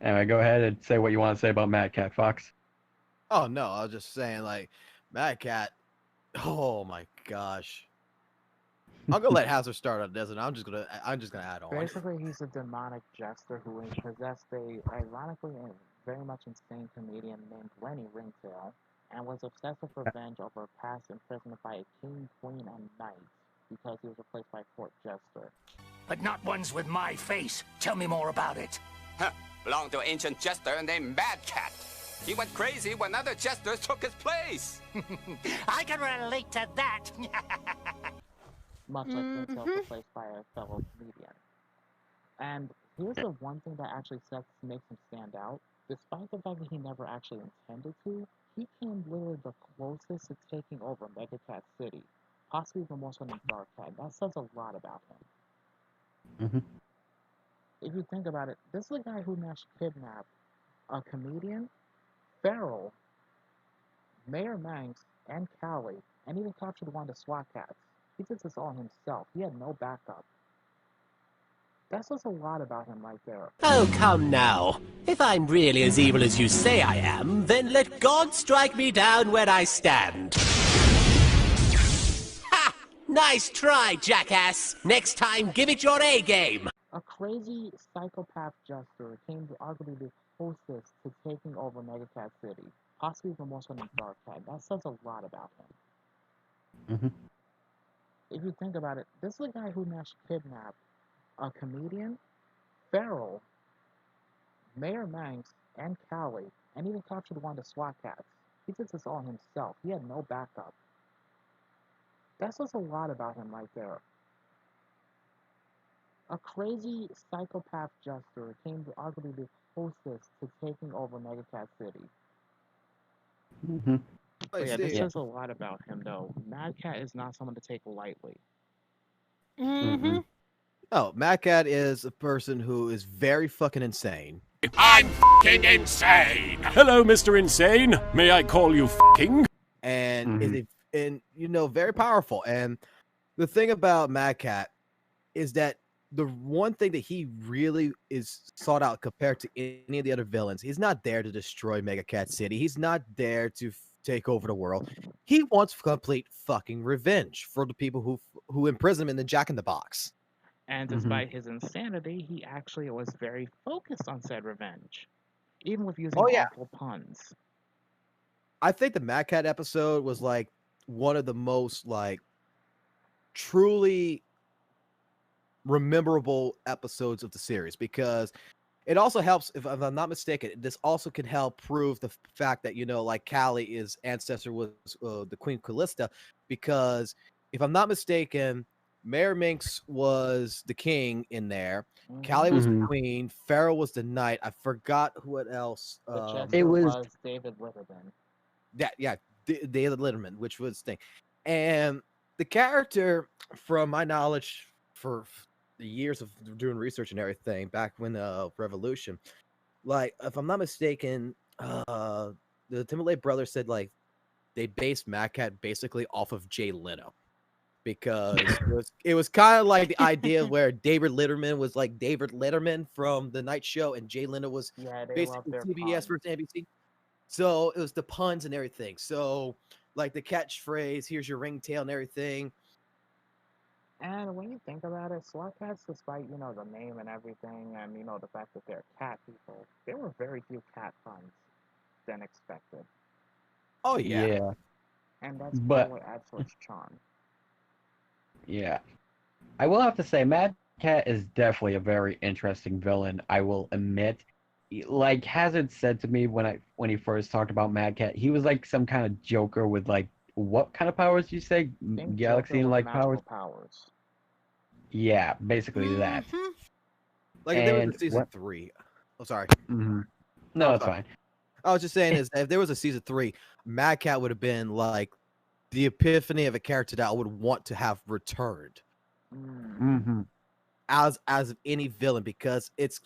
Anyway, go ahead and say what you want to say about Mad Cat Fox. Oh no, I was just saying like Mad Cat. Oh my gosh. I'm gonna let Hazard start on this, and I'm just gonna add on. Basically, he's a demonic jester who is possessed a, ironically, a very much insane comedian named Lenny Ringtail, and was obsessed with revenge over a past imprisonment by a king, queen, and knight because he was replaced by a court jester. But not ones with my face. Tell me more about it. Huh. Belonged to an ancient jester named Mad Cat. He went crazy when other jesters took his place. I can relate to that. Much like himself replaced by a fellow comedian. And here's the one thing that actually makes him stand out. Despite the fact that he never actually intended to, he came literally the closest to taking over Mega Cat City, possibly even more so than Dark Cat. That says a lot about him. Mm-hmm. If you think about it, this is a guy who managed to kidnap a comedian, Farrell, Mayor Manx, and Callie, and even captured one of the SWAT Kats. He did this all himself. He had no backup. That says a lot about him right there. Oh, come now. If I'm really as evil as you say I am, then let God strike me down where I stand. Ha! Nice try, jackass. Next time, give it your A game. A crazy psychopath jester came to arguably the closest to taking over Mega Cat City, possibly even more so than Dark Cat. That says a lot about him. Mm-hmm. If you think about it, this is a guy who managed to kidnap a comedian, Farrell, Mayor Manx, and Callie, and even captured one of the SWAT Kats. He did this all himself. He had no backup. That says a lot about him right there. A crazy psychopath jester came to arguably the closest to taking over Mega Cat City. Mm-hmm. But yeah, this says a lot about him, though. Mad Cat is not someone to take lightly. Mm-hmm. Oh, Mad Cat is a person who is very fucking insane. I'm fucking insane. Hello, Mr. Insane. May I call you fucking? And very powerful. And the thing about Mad Cat is that the one thing that he really is sought out compared to any of the other villains, he's not there to destroy Mega Cat City. He's not there to take over the world. He wants complete fucking revenge for the people who imprison him in the Jack in the Box. And despite his insanity, he actually was very focused on said revenge, even with using awful puns. I think the Mad Cat episode was like one of the most like truly rememberable episodes of the series, because it also helps, if I'm not mistaken, this also can help prove the fact that, like Callie's ancestor was the Queen Callista, because if I'm not mistaken, Mayor Minx was the king in there. Callie was the queen. Farrell was the knight. I forgot what else. It was David Letterman. David Letterman, which was the thing. And the character, from my knowledge, for the years of doing research and everything, back when Revolution, like, if I'm not mistaken, the Timberlake brothers said like they based Mad Cat basically off of Jay Leno. Because it was kind of like the idea where David Letterman was like David Letterman from The Night Show, and Jay Leno was basically CBS versus NBC. So it was the puns and everything. So like the catchphrase, "Here's your ringtail" and everything. And when you think about it, SWAT Kats, despite the name and everything, and the fact that they're cat people, there were very few cat puns than expected. Oh yeah. And that's what adds to its charm. Yeah. I will have to say, Mad Cat is definitely a very interesting villain, I will admit. Like Hazard said to me when he first talked about Mad Cat, he was like some kind of Joker with like, what kind of powers did you say? Galaxy-like powers? Yeah, basically that. Like if there was a season 3. Oh, sorry. No, it's fine. I was just saying is if there was a season 3, Mad Cat would have been like the epiphany of a character that I would want to have returned as of any villain, because it's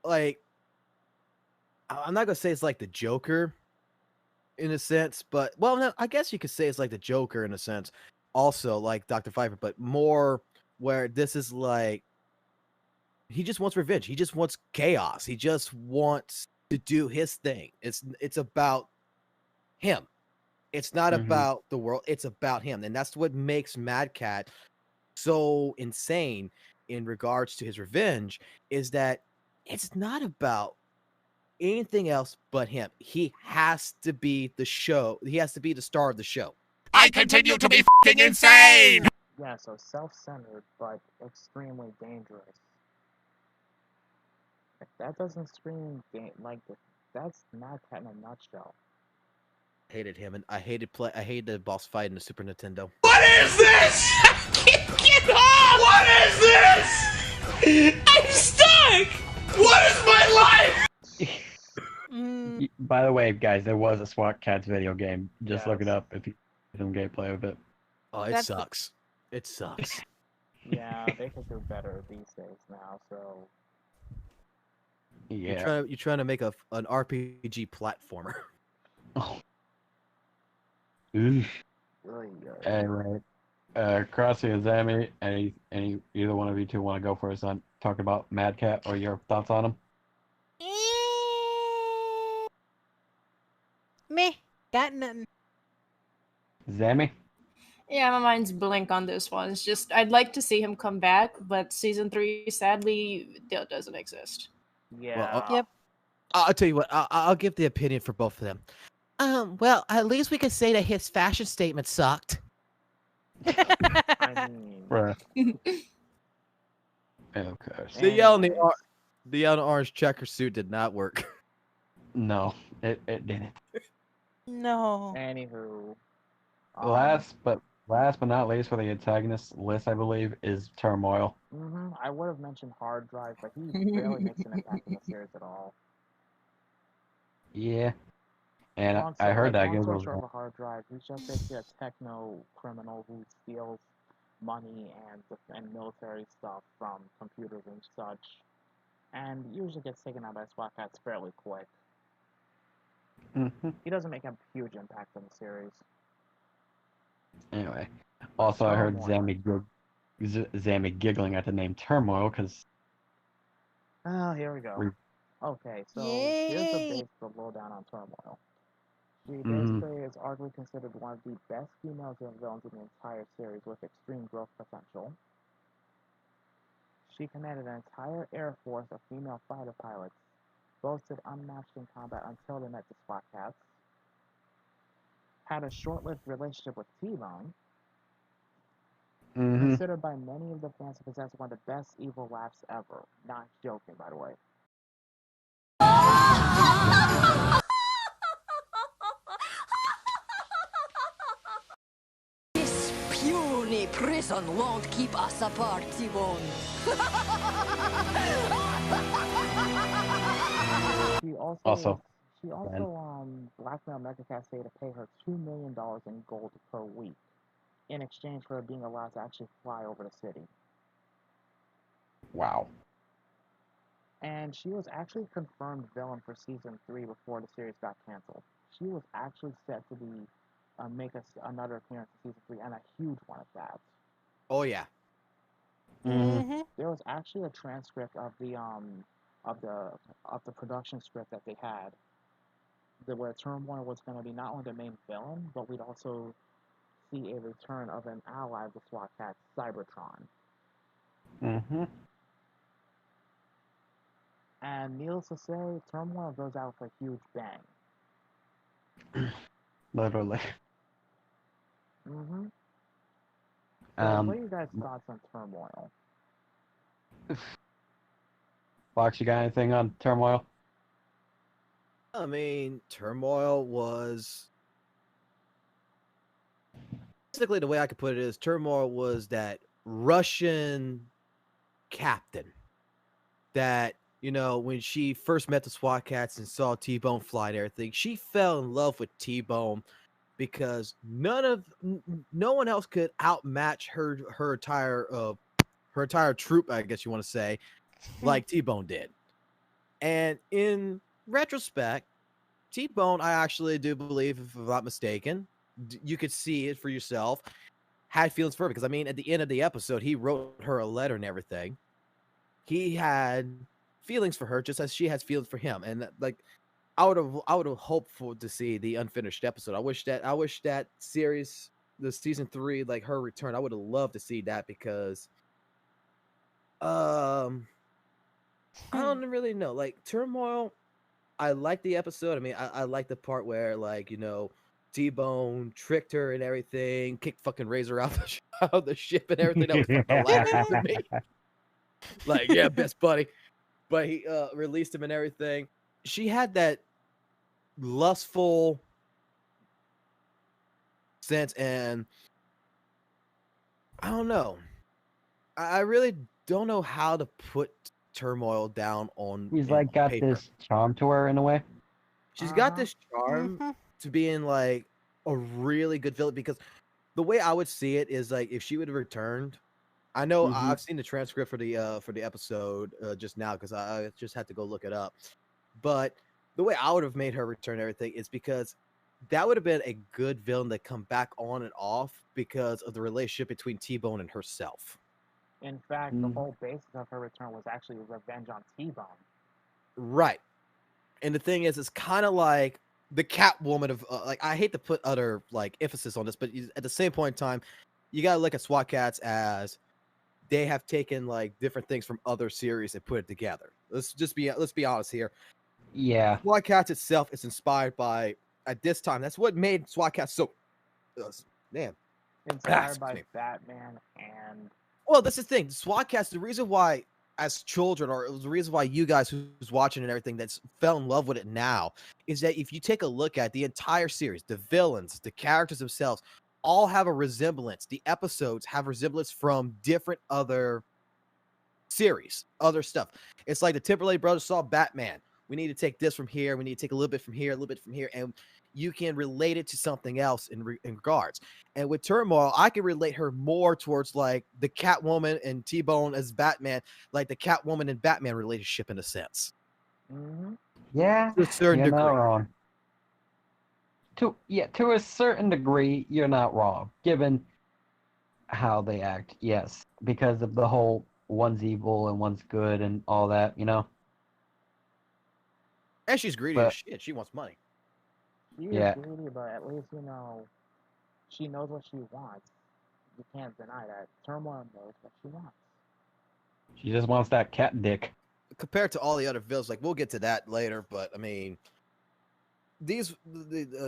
like, I'm not gonna say it's like the Joker in a sense, but well, no, I guess you could say it's like the Joker in a sense, also like Dr. Pfeiffer, but more where this is like He just wants revenge. He just wants chaos. He just wants to do his thing. It's about him. It's not about the world. It's about him. And that's what makes Mad Cat so insane in regards to his revenge, is that it's not about anything else but him. He has to be the show. He has to be the star of the show. I continue to be f***ing insane! Yeah, so self-centered, but extremely dangerous. If that doesn't scream that's Mad Cat in a nutshell. Hated him, and I hated the boss fight in the Super Nintendo. What is this? Get off! What is this? I'm stuck! What is my life? By the way, guys, there was a SWAT Kats video game. Just look it Yes. up if you see some gameplay of it. Oh, it sucks. It sucks. Yeah, they could do better these days now, so... Yeah. You're trying to make an RPG platformer. Oh. Oof. Really good. Anyway, Crossy and Zammy, any either one of you two want to go first on talk about Mad Cat or your thoughts on him? Meh. Got nothing. Zammy? Yeah, my mind's blank on this one. It's just I'd like to see him come back, but season 3 sadly doesn't exist. Yeah. Yep. I'll tell you what. I'll give the opinion for both of them. Well, at least we could say that his fashion statement sucked. I mean... Bruh. Of course. The yellow and orange checker suit did not work. No, it didn't. No. Anywho... Last but not least for the antagonist list, I believe, is Turmoil. I would have mentioned Hard Drive, but he barely makes an impact in the series at all. Yeah. And I heard that game game was short of a Hard Drive. He's just basically a techno criminal who steals money and military stuff from computers and such, and usually gets taken out by SWAT Kats fairly quick. He doesn't make a huge impact on the series. Anyway, also I heard Turmoil. Zammy giggling at the name Turmoil because Oh, here we go. Okay, so here's the lowdown on Turmoil. She basically is arguably considered one of the best female villains in the entire series with extreme growth potential. She commanded an entire air force of female fighter pilots, boasted unmatched in combat until they met the SWAT Kats, had a short-lived relationship with T-Bone, considered by many of the fans to possess one of the best evil laughs ever. Not joking, by the way. This puny prison won't keep us apart, T-Bone. She also blackmailed Mega Cat State to pay her $2 million in gold per week in exchange for her being allowed to actually fly over the city. wow. And she was actually confirmed villain for season 3 before the series got canceled. She was actually set to be make another appearance in season 3, and a huge one at that. Oh yeah. There was actually a transcript of the production script that they had, where Turmoil was going to be not only the main villain, but we'd also see a return of an ally of the SWAT Kats, Cybertron. And needless to say, Turmoil goes out with a huge bang. Literally. So what are you guys' thoughts on Turmoil? Fox, you got anything on Turmoil? I mean, Turmoil was basically, the way I could put it is, Turmoil was that Russian captain that, when she first met the SWAT Kats and saw T-Bone fly and everything, she fell in love with T-Bone because no one else could outmatch her entire troop, I guess you want to say, like T-Bone did. And in retrospect, T-Bone, I actually do believe, if I'm not mistaken, you could see it for yourself, had feelings for her, because I mean, at the end of the episode, he wrote her a letter and everything. he had feelings for her just as she has feelings for him, and like I would have hoped for to see the unfinished episode. I wish that series, the season 3, like her return, I would have loved to see that because I don't really know. Like Turmoil, I like the episode. I mean, I like the part where like, you know, T-Bone tricked her and everything, kicked fucking Razor out of the ship and everything. That was fucking hilarious to me. Like, yeah, best buddy. But he released him and everything. She had that lustful sense, and I don't know. I really don't know how to put Turmoil down on. He's like got paper. this charm to her in a way. She's got this charm to being like a really good villain, because the way I would see it is like if she would have returned. I know I've seen the transcript for the episode just now because I just had to go look it up. But the way I would have made her return everything is because that would have been a good villain to come back on and off because of the relationship between T-Bone and herself. In fact, the whole basis of her return was actually revenge on T-Bone. Right. And the thing is, it's kind of like the Catwoman of like, I hate to put utter like emphasis on this, but at the same point in time, you gotta look at SWAT Kats as they have taken like different things from other series and put it together. Let's be honest here. Yeah. SWAT Kats itself is inspired by, at this time, that's what made SWAT Kats so damn. Inspired by Batman and... Well, that's the thing. SWAT Kats, the reason why as children, or the reason why you guys who's watching and everything that's fell in love with it now, is that if you take a look at the entire series, the villains, the characters themselves, all have a resemblance. The episodes have resemblance from different other series, other stuff. It's like the Timberlake brothers saw Batman. We need to take this from here. We need to take a little bit from here, a little bit from here. And you can relate it to something else in regards. And with Turmoil, I can relate her more towards like the Catwoman and T-Bone as Batman, like the Catwoman and Batman relationship in a sense. Yeah, to a certain you're degree. not wrong. To a certain degree, you're not wrong, given how they act. Yes, because of the whole one's evil and one's good and all that, you know. And she's greedy as shit. She wants money. She is greedy, but at least, you know, she knows what she wants. You can't deny that. Turmoil knows what she wants. She just wants that cat dick. Compared to all the other villains, like we'll get to that later, but I mean,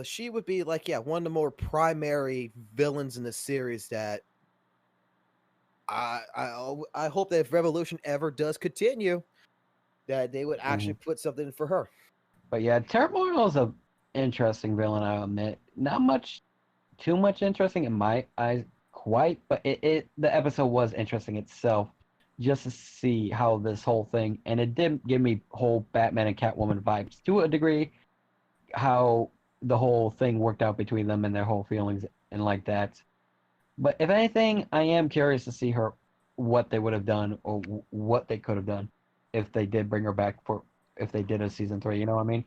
she would be like, yeah, one of the more primary villains in the series that I hope that if Revolution ever does continue, that they would actually put something for her. But yeah, Turmoil is a interesting villain, I'll admit. Not too much interesting in my eyes, quite, but the episode was interesting itself, just to see how this whole thing, and it did give me whole Batman and Catwoman vibes to a degree, how the whole thing worked out between them and their whole feelings and like that. But if anything, I am curious to see what they would have done or what they could have done if they did bring her back if they did a season 3, you know what I mean?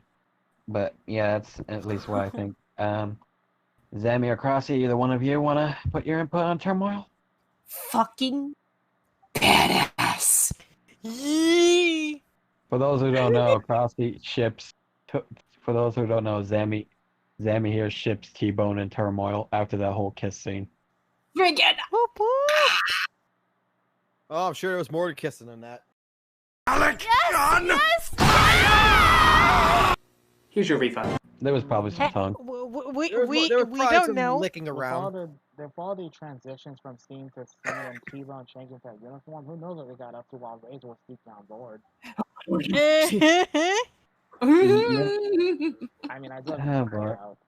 But yeah, that's at least what I think. Zammy or Crossy, either one of you want to put your input on Turmoil? Fucking badass. Yee. For those who don't know, Crossy ships. For those who don't know, Zammy here ships T-Bone and Turmoil after that whole kiss scene. Friggin'. Oh, I'm sure there was more to kissing than that. Alec, Yes! Here's your refund. There was probably some tongue. We don't know. Licking around. With all the transitions from scene to scene and T-Bone changing to uniform, who knows what they got up to while Razor was sleeping on board. I mean, I do have to check it out.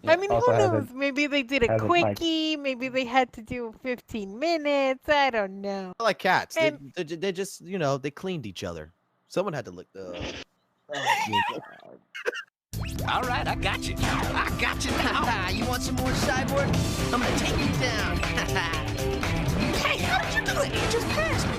I mean, who Also knows? Maybe they did a has a mic. quickie. Maybe they had to do 15 minutes. I don't know. Like cats. And- They just, you know, they cleaned each other. Someone had to lick the... All right, I got you. I got you now. You want some more, Cyborg? I'm gonna take you down. Hey, how did you do it? You just passed me.